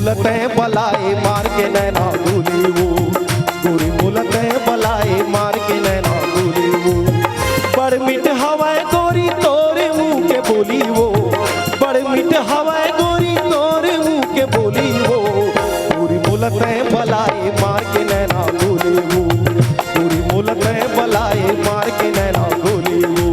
मुलते बलाए मार के नैना गोली वो, गोरी मुलते बलाए मार के नैना गोली वो। बड़ मिठ हवाए गोरी तोरे मुँह के बोली वो, बड़ मिठ हवाए गोरी तोरे मुँह के बोली वो। गोरी मुलते बलाए मार के नैना गोली वो, गोरी मुलते बलाए मार के नैना गोली वो।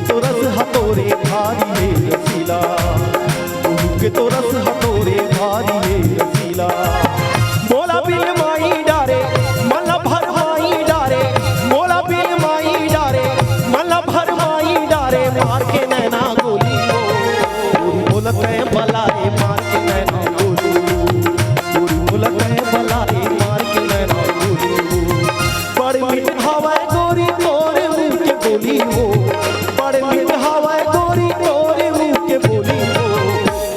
तो रस हतोरे भारी है रसीला, के तो रस हतोरे भारी है रसीला। मोला बिल माई डारे मला भर माई डारे, मोला बिल माई डारे मला भर माई डारे। मार के नैना गोली वो, मुलते बलाए मार के नैना गोली वो, मुलते बलाए मार के नैना गोली वो। बड़ मिठ हवाए गोरी तोरे मुँह के बोली वो, बड़ मिठ हवाए गोरी तोरे मुँह के बोली वो।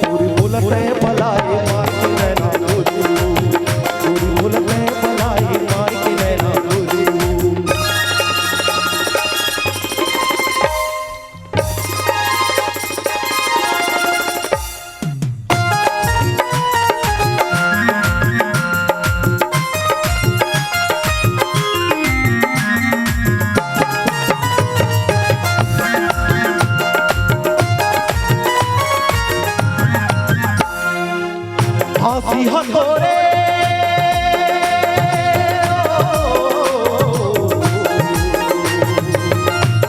गोरी मुलते बलाए मार के नैना गोली वो, गोरी मुलते बलाए मार के नैना गोली वो। हंसी हथोरे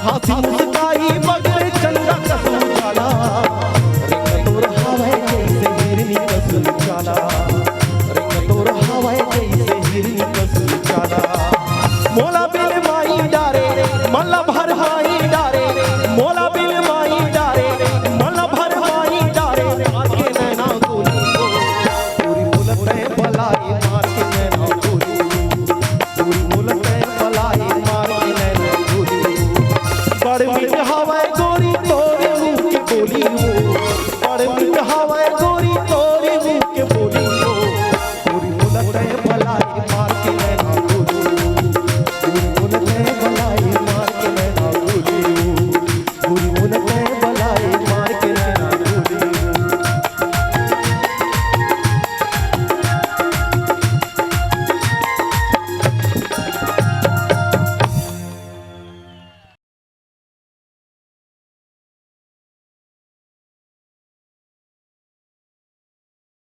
हंसी मुस्काई बगले चंदा कसम जाला। रिंग तोर हवाए जैसे हिरनी कसम जाला, रिंग तोर हवाए जैसे हिरनी कसम जाला। मोला